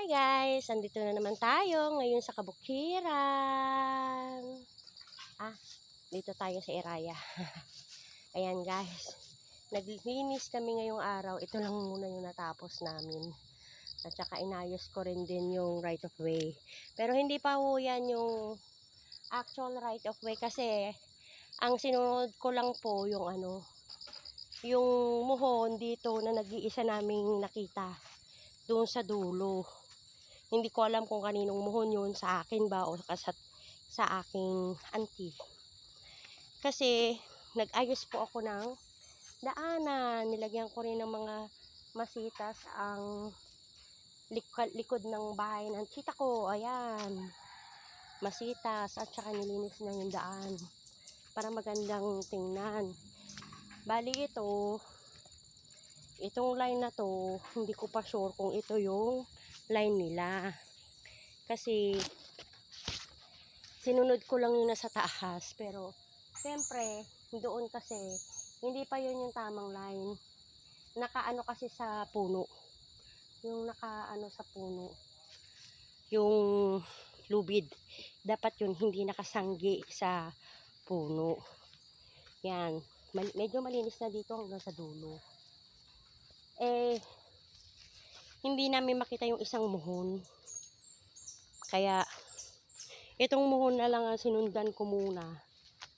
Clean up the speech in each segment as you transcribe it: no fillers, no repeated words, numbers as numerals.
Hi guys! Andito na naman tayo ngayon sa kabukiran. Dito tayo sa Iraya. Ayan guys. Naglinis kami ngayong araw. Ito lang muna yung natapos namin. At saka inayos ko rin din yung right of way. Pero hindi pa ho yan yung actual right of way kasi ang sinunod ko lang po yung yung muhon dito na nag-iisa naming nakita doon sa dulo. Hindi ko alam kung kaninong muhon yun, sa akin ba o sa aking auntie. Kasi nag-ayos po ako ng daanan. Nilagyan ko rin ng mga masitas ang likod ng bahay ng tita ko. Ayan. Masitas at saka nilinis na yung daan para magandang tingnan. Bali itong line na to, hindi ko pa sure kung ito yung line nila. Kasi sinunod ko lang yung nasa taas. Pero siyempre, doon kasi hindi pa yun yung tamang line. Nakaano kasi sa puno. Yung nakaano sa puno. Yung lubid. Dapat yun hindi nakasanggi sa puno. Yan. Medyo malinis na dito hanggang sa dulo. Hindi namin makita yung isang muhon. Kaya itong muhon na lang ang sinundan ko muna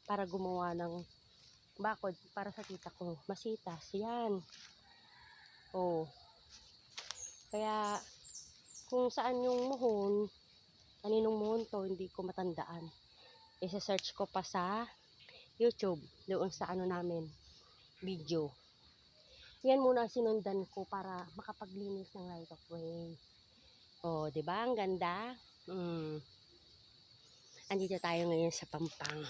para gumawa ng bakod para sa tita ko. Masitas. Yan. Kaya kung saan yung muhon, kaninong muhon to, hindi ko matandaan. Isa-search ko pa sa YouTube, doon sa namin, video. Yan muna ang sinundan ko para makapaglinis ng right of way. Diba? Ang ganda. Andito tayo ngayon sa Pampang.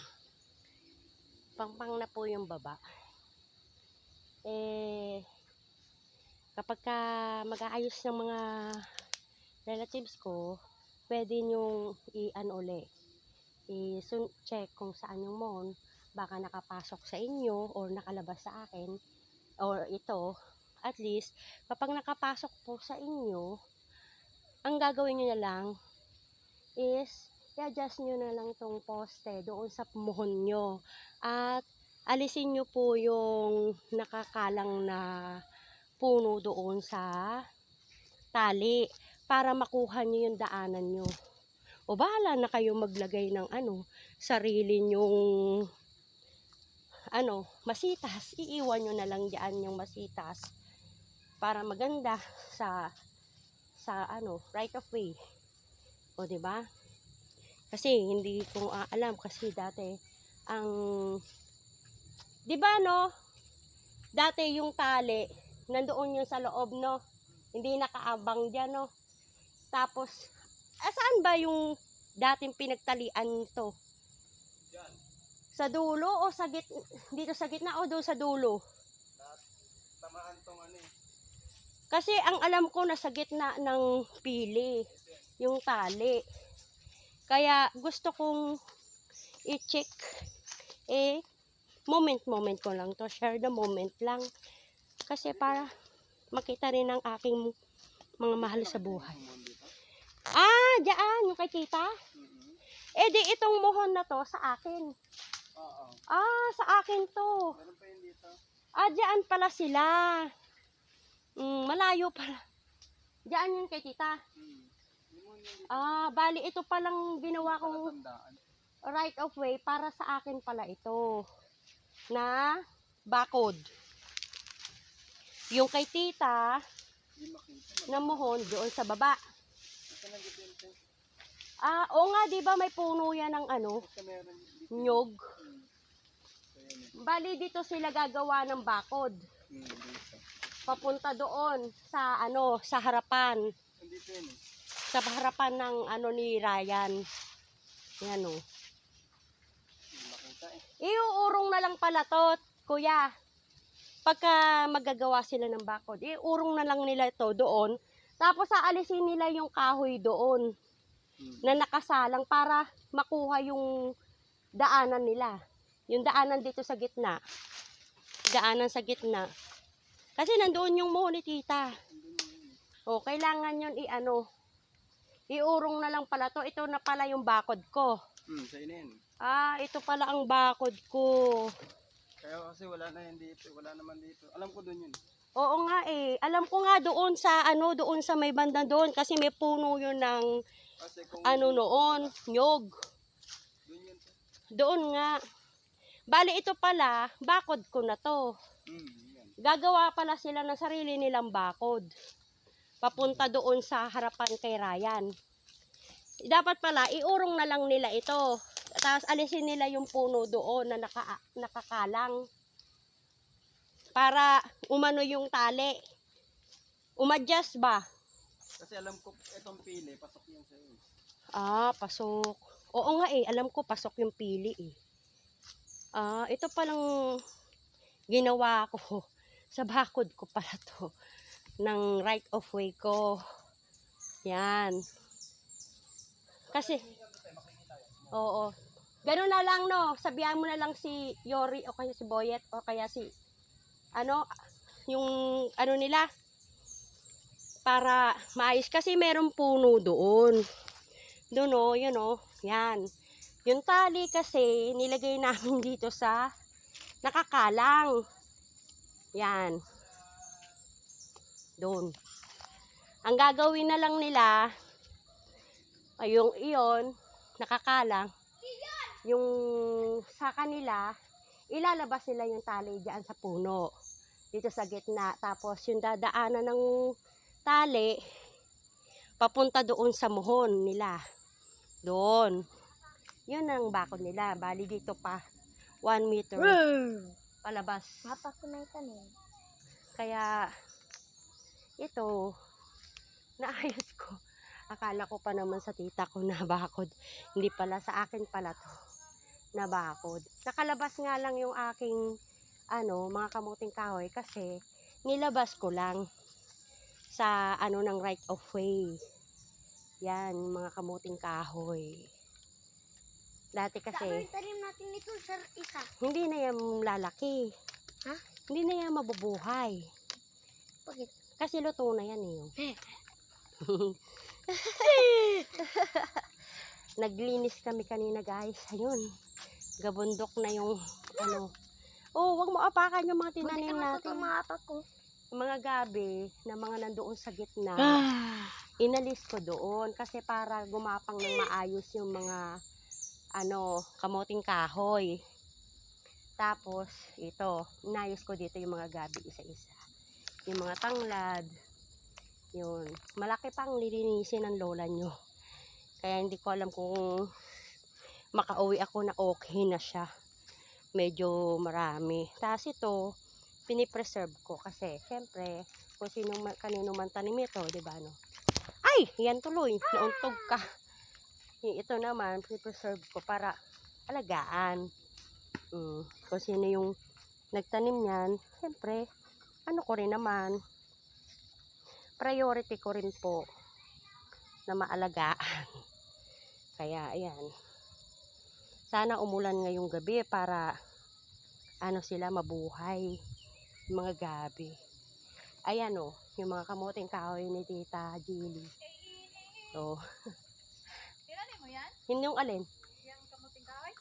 Pampang na po yung baba. Kapag mag-aayos ng mga relatives ko, pwede nyong i-check kung saan yung muhon. Baka nakapasok sa inyo or nakalabas sa akin or ito. At least, kapag nakapasok po sa inyo, ang gagawin nyo na lang is i-adjust nyo na lang tong poste doon sa muhon nyo. At alisin nyo po yung nakakalang na puno doon sa tali para makuha nyo yung daanan nyo. O bahala na kayo maglagay ng sarili nyong masitas. Iiwan nyo na lang dyan yung masitas para maganda sa right of way. Diba? Kasi hindi ko alam kasi dati diba dati yung tali nandoon yung sa loob hindi nakaabang dyan tapos saan ba yung dating pinagtalian to? Diyan. Sa dulo o dito sa gitna o doon sa dulo? Tamaan tong kasi ang alam ko nasa gitna ng pili yung tali. Kaya gusto kong i-check moment ko lang to, share the moment lang. Kasi para makita rin ang aking mga mahal sa buhay. Diyan yung kay tita? Di itong muhon na to sa akin. Sa akin to. Meron pa yun dito. Diyan pala sila. Malayo pala. Diyan yun kay tita. Bali ito palang ginawa kong right of way para sa akin pala ito. Na bakod. Yung kay tita na muhon doon sa baba. Oo nga, di ba may puno yan ng nyog. Bali dito sila gagawa ng bakod. Papunta doon sa sa harapan. Sa harapan ng ni Ryan. Yan iuurong na lang pala to, kuya. Pagka magagawa sila ng bakod, iurong na lang nila ito doon. Tapos aalisin nila yung kahoy doon na nakasalang para makuha yung daanan nila. Yung daanan dito sa gitna. Daanan sa gitna. Kasi nandoon yung muhon ni tita. Kailangan yun Iurong na lang pala to. Ito na pala yung bakod ko. Sa'yo na yan. Ito pala ang bakod ko. Kaya kasi wala na yan dito. Wala naman dito. Alam ko doon yun. Oo nga eh. Alam ko nga doon sa doon sa may banda doon kasi may puno yun ng Kasi kung noon, nyog. doon yun. Doon nga. Bali ito pala, bakod ko na to. Yan. Gagawa pala sila ng sarili nilang bakod. Papunta doon sa harapan kay Ryan. Dapat pala, iurong na lang nila ito. Tapos alisin nila yung puno doon na nakakalang. Para umano yung tali. Umadjust ba? Kasi alam ko, itong pili, pasok yan sa'yo. Pasok. Oo nga eh, alam ko pasok yung pili eh. Ito palang ginawa ko. Sa bakod ko pala to. Ng right of way ko. Yan. Kasi, oo. Ganun na lang no. Sabihan mo na lang si Yori o kaya si Boyet o kaya si, yung nila. Para maayos. Kasi merong puno doon. Doon o, yun o. Yan. Yung tali kasi, nilagay namin dito sa nakakalang. Yan. Doon. Ang gagawin na lang nila, ay yung iyon, nakakalang, yung sa kanila, ilalabas nila yung tali dyan sa puno. Dito sa gitna. Tapos yung dadaanan ng tali, papunta doon sa muhon nila. Doon. Yun ang bakod nila. Bali dito pa, 1 meter. Palabas. Mapa ko na itanim. Kaya, ito, naayos ko. Akala ko pa naman sa tita ko na bakod. Hindi pala, sa akin pala to na bakod. Nakalabas nga lang yung aking mga kamuting kahoy kasi nilabas ko lang sa ng right of way. Yan, mga kamuting kahoy. Dati kasi Tanim natin ito sa isa. hindi na yan lalaki. Ha? Hindi na yan mabubuhay. Bakit? Kasi luto na yan eh. Naglinis kami kanina guys. Ayun. Gabundok na yung wag mo apakan yung mga tinanim natin. Mga apak ko. Yung mga gabi na mga nandoon sa gitna. Inalis ko doon kasi para gumapang ng maayos yung mga kamuting kahoy. Tapos ito, inayos ko dito yung mga gabi isa-isa. Yung mga tanglad. Yun. Malaki pang lilinisin ng lola nyo. Kaya hindi ko alam kung makauwi ako na okay na siya. Medyo marami. Tapos ito, pinipreserve ko kasi syempre, kung kanino man tanim ito, diba no? Ay! Yan tuloy. Nauntog ka. Ito naman, pinipreserve ko para alagaan. Kung sino yung nagtanim niyan, syempre, ko rin naman, priority ko rin po na maalagaan. Kaya ayan, sana umulan ngayong gabi para sila mabuhay yung mga gabi. Ayan yung mga kamuting kahoy ni Tita Jilly. So, Tinanim mo yan? yun yung alin? Yung kamuting kahoy?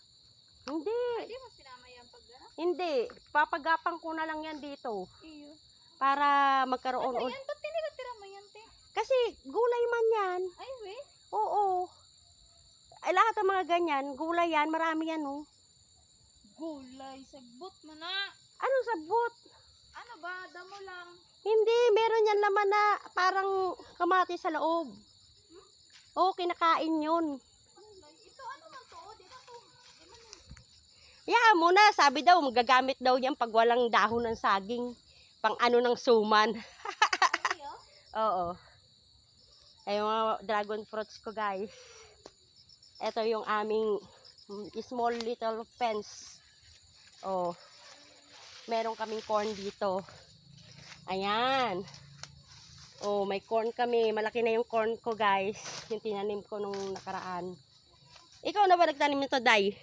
Hindi. Hindi mo sinama yan pag Hindi. Papagapang ko na lang yan dito. Iyo. Para magkaroon. Ano yan? Ba't tinitira mo yan, te? Kasi gulay man yan. Ay, we. Oo. Ay, lahat ng mga ganyan, gulay yan. Marami yan Gulay, sagbot mo na. Ano sabot? Ano ba? Damo lang. Hindi. Meron yan laman na parang kamatis sa loob. Oo, kinakain yun. Gulay. Ito ano man to? Di na to. Di man yun. Hayaan mo na. Sabi daw, magagamit daw yan pag walang dahon ng saging. Pang ng suman. Iyo? Oo. Ay, mga dragon fruits ko, guys. Ito yung aming small little fence. Oh. Meron kaming corn dito. Ayan. Oh, may corn kami. Malaki na yung corn ko, guys. Yung tinanim ko nung nakaraan. Ikaw na ba nagtanim nito, Day?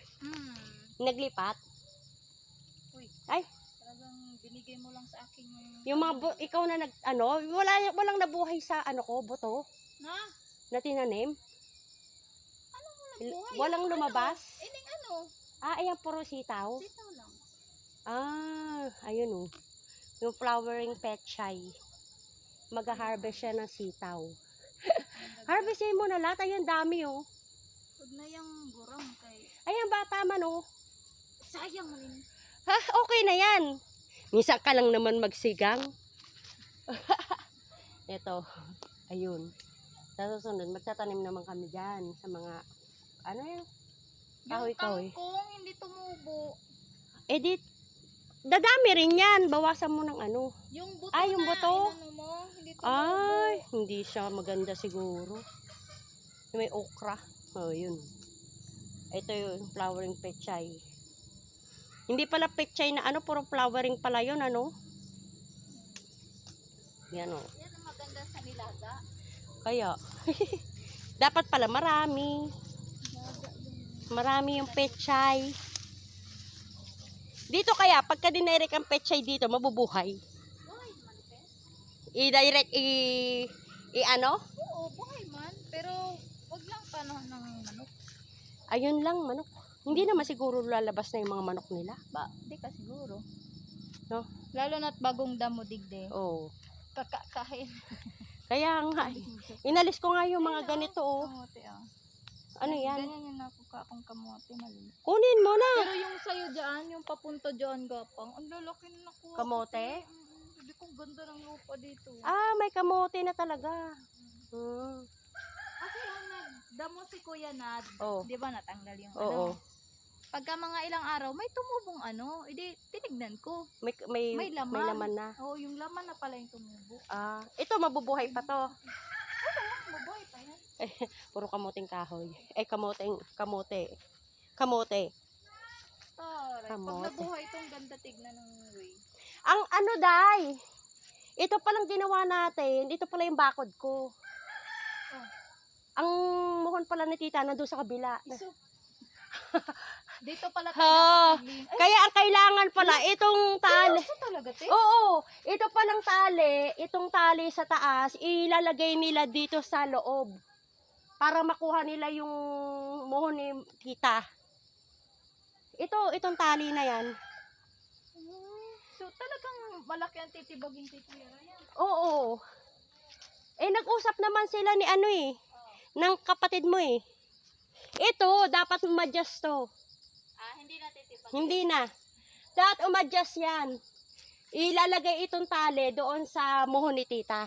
Naglipat? Uy. Ay. Talagang binigay mo lang sa akin Yung mga ikaw na walang nabuhay sa ko, buto. Na? Na tinanim? Buhay, Walang yung lumabas? Ano, ining ano, Ayan puro sitaw. sitaw lang. Ayun oh. Yung flowering pechay. Mag-harvest siya ng sitaw. Harvestin mo na lahat. Ayan, dami oh. Huwag na yung gurang kay... Ayan, bata man oh. Sayang mo rin. Ha, okay na yan. Minsan ka lang naman magsigang. Ito. Ayun. Sa susunod, magtatanim naman kami dyan sa mga, ano yun? Yung Kahoy-kahoy. kangkong hindi tumubo. Edit. Dadami rin yan. Bawasan mo ng ano. Yung buto Yung buto? inano mo, hindi tumubo. Ay, hindi siya maganda siguro. May okra. Oh, yun. Ito yung flowering pechay. Hindi pala pechay na ano, puro flowering pala yun, ano? Yan oh. Yan ang maganda sa nilaga. Kaya, dapat pala marami. Marami yung pechay. Dito kaya, pagka dinirect ang pechay dito, mabubuhay. Buhay man, te. I-direct, ano? Oo, buhay man. Pero, wag lang panahon ng manok. Ayun lang, manok. Hindi naman siguro lalabas na yung mga manok nila. Di ka siguro. No? Lalo na't bagong damo digde. Oo. Kakakain. Kaya nga, inalis ko nga yung mga ganito, oh. Kamote, ah. Ano yan? Ganyan yung nakuka akong kamote, mali. Kunin mo na. Pero yung sa'yo dyan, yung papunta dyan, gapang, ang lalaki na nakuha. Kamote? Hindi kong ganda ng lupa dito. May kamote na talaga. Kasi yung nagdamo si Kuya Nad, Oo. di ba natanggal yung Oo. ano? Pagka mga ilang araw, may tumubong ano, edi tinignan ko. May May laman. May laman na. Oo, yung laman na pala yung tumubo. Ito, mabubuhay pa to. Mabuhay pa yan. Puro kamoting kahoy. Kamote. Kamote. Tara, pag Kamote. nabuhay itong ganda tignan ng way. Ang ano, Day? Ito palang ginawa natin. Ito pala yung bakod ko. Oh. Ang muhon pala ni tita nandun sa kabila. Iso. Dito pala tayo Ha, nakapagling. Ay, kaya ang kailangan pala itong tali. seryoso talaga, te? Oo, ito palang tali, itong tali sa taas, ilalagay nila dito sa loob. Para makuha nila yung muhon ni tita. Itong tali na yan. So, talagang malaki ang titibagin tito yan. Oo. Nag-usap naman sila ni ano ng kapatid mo Ito, dapat umadjust to. Hindi na titibagin. Hindi na. Dapat umadjust yan. Ilalagay itong tali doon sa muhon ni tita.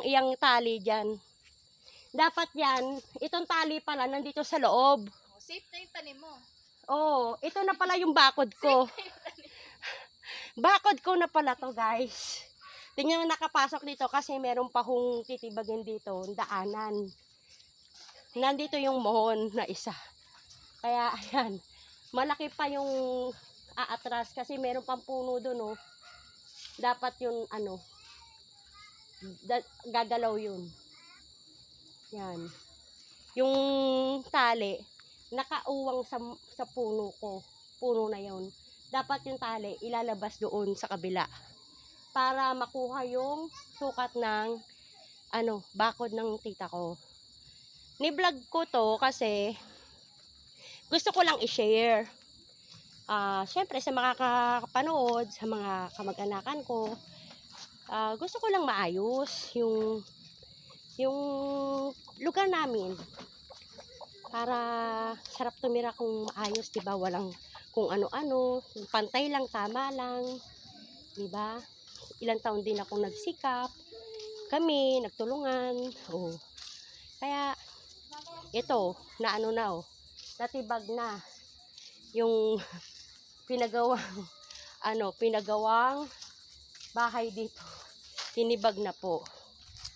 Yang tali dyan. Dapat yan, itong tali pala nandito sa loob. Safe na yung tanim mo. Ito na pala yung bakod ko. Bakod ko na pala to, guys. Tingnan mo nakapasok dito kasi meron pa hong titibagin dito, daanan. Nandito yung mohon na isa. Kaya, ayan. Malaki pa yung aatras kasi meron pang puno doon, Dapat yun, gagalaw yun. Yan. Yung tali, nakauwang sa puno ko. Puno na yun. Dapat yung tali, ilalabas doon sa kabila. Para makuha yung sukat ng, bakod ng tita ko. Ni-vlog ko to kasi gusto ko lang i-share. Syempre sa makakapanood, sa mga kamag-anakan ko, gusto ko lang maayos yung lugar namin. Para sarap tumira kung maayos, 'di ba? Walang kung ano-ano, pantay lang, tama lang. 'Di ba? Ilang taon din akong nagsikap. Kami nagtulungan. Kaya ito, natibag na yung pinagawang bahay dito. Tinibag na po.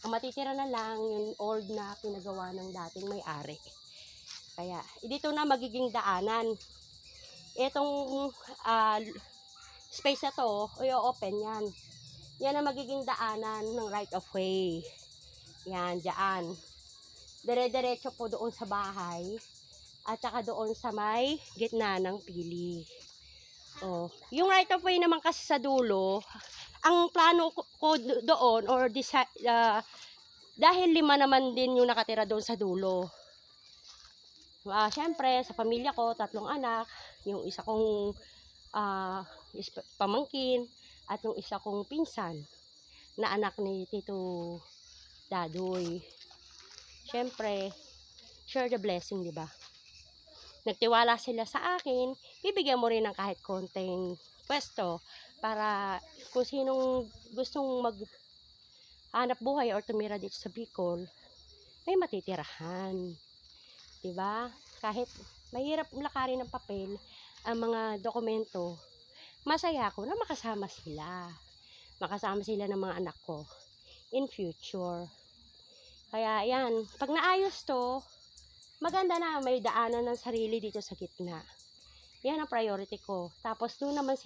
Ang matitira na lang yung old na pinagawa ng dating may-ari. Kaya, dito na magiging daanan. Itong space na to, i-open yan. Yan ang magiging daanan ng right of way. Yan, dyan. Dire-diretso po doon sa bahay at saka doon sa may gitna ng pili. Yung right of way naman kasi sa dulo, ang plano ko doon or Dahil 5 naman din yung nakatira doon sa dulo. Siyempre, sa pamilya ko, 3 anak. Yung isa kong pamangkin at yung isa kong pinsan na anak ni Tito Dadoy. Siyempre, share the blessing, di ba? Nagtiwala sila sa akin, bibigyan mo rin ng kahit konting pwesto para kung sinong gustong hanap buhay or tumira dito sa Bicol, may matitirahan. Diba? Kahit mahirap lakarin ng papel, ang mga dokumento, masaya ako na makasama sila. Makasama sila ng mga anak ko in future. Kaya yan, pag naayos to, maganda na may daanan ng sarili dito sa gitna. Yan ang priority ko. Tapos doon naman